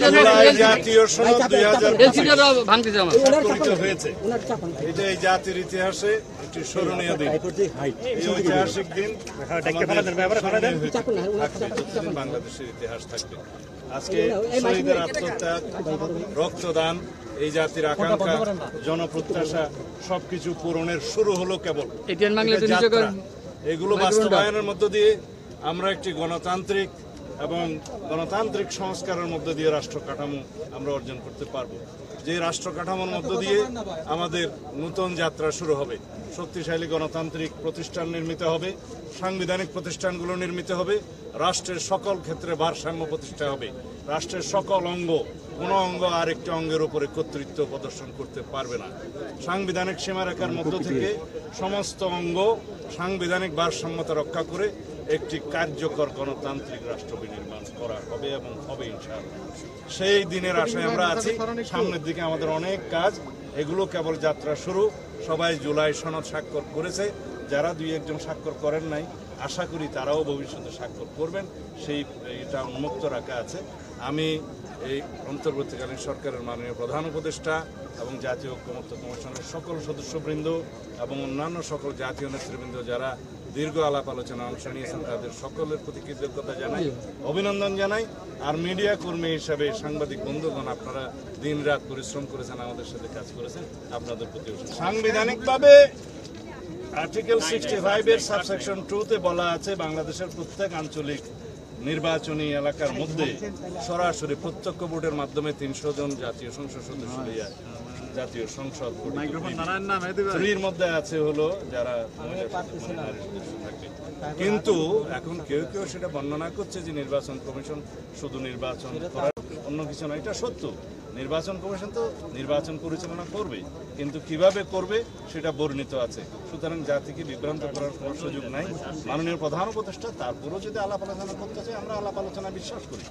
জাতীয় সনদ 2025 হয়েছে। এটা এই জাতির ইতিহাসে একটি স্মরণীয় দিন, এই ঐতিহাসিক দিন যতদিন বাংলাদেশের ইতিহাস থাকবে। আজকে শহীদের আত্মত্যাগ, রক্তদান, এই জাতির আকাঙ্ক্ষা, জনপ্রত্যাশা সবকিছু পূরণের শুরু হলো কেবল। এগুলো বাস্তবায়নের মধ্য দিয়ে আমরা একটি গণতান্ত্রিক এবং গণতান্ত্রিক সংস্কারের মধ্য দিয়ে রাষ্ট্র কাঠামো আমরা অর্জন করতে পারবো। যে রাষ্ট্র কাঠামোর মধ্য দিয়ে আমাদের নতুন যাত্রা শুরু হবে। শক্তিশালী গণতান্ত্রিক প্রতিষ্ঠান নির্মিত হবে, সাংবিধানিক প্রতিষ্ঠানগুলো নির্মিত হবে, রাষ্ট্রের সকল ক্ষেত্রে ভারসাম্য প্রতিষ্ঠা হবে, রাষ্ট্রের সকল অঙ্গ কোনো অঙ্গ আরেকটি অঙ্গের উপরে কর্তৃত্ব প্রদর্শন করতে পারবে না। সাংবিধানিক সীমারেখার মধ্য থেকে সমস্ত অঙ্গ সাংবিধানিক ভারসাম্যতা রক্ষা করে একটি কার্যকর গণতান্ত্রিক রাষ্ট্র বিনির্মাণ করা হবে এবং হবে ইনশাআল্লাহ। সেই দিনের আশায় আমরা আছি। সামনের দিকে আমাদের অনেক কাজ, এগুলো কেবল যাত্রা শুরু। সবাই জুলাই সনদ স্বাক্ষর করেছে, যারা দুই একজন স্বাক্ষর করেন নাই আশা করি তারাও ভবিষ্যতে স্বাক্ষর করবেন, এটা উন্মুক্ত রাখা আছে। আমি এই অন্তর্বর্তীকালীন সরকারের মাননীয় প্রধান উপদেষ্টা এবং জাতীয় ঐক্যমত্য কমিশনের সকল সদস্যবৃন্দ এবং অন্যান্য সকল জাতীয় নেতৃবৃন্দ যারা দীর্ঘ আলাপ আলোচনা অংশ নিয়েছেন তাদের সকলের প্রতি কৃতজ্ঞতা জানাই, অভিনন্দন জানাই। আর মিডিয়া কর্মী হিসাবে সাংবাদিক বন্ধুগণ, আপনারা দিন রাত পরিশ্রম করেছেন, আমাদের সাথে কাজ করেছেন, আপনাদের প্রতি সাংবিধানিকভাবে আর্টিকেল 65 এর সাবসেকশন 2-তে বলা আছে বাংলাদেশের প্রত্যেক আঞ্চলিক নির্বাচনী এলাকার মধ্যে সরাসরি প্রত্যক্ষ ভোটের মাধ্যমে 300 জন জাতীয় সংসদ সদস্য দিয়ে জাতীয় সংসদ এর মধ্যে আছে হলো যারা থাকে। কিন্তু এখন কেউ কেউ সেটা বর্ণনা করছে যে নির্বাচন কমিশন শুধু নির্বাচন করার অন্য কিছু নয়। এটা সত্য, নির্বাচন কমিশন তো নির্বাচন পরিচালনা করবে, কিন্তু কিভাবে করবে সেটা বর্ণিত আছে। সুতরাং জাতিকে বিভ্রান্ত করার কোনো সুযোগ নাই। মাননীয় প্রধান উপদেষ্টা তারপরেও যদি আলাপ আলোচনা করতে চাই, আমরা আলাপ আলোচনা বিশ্বাস করি।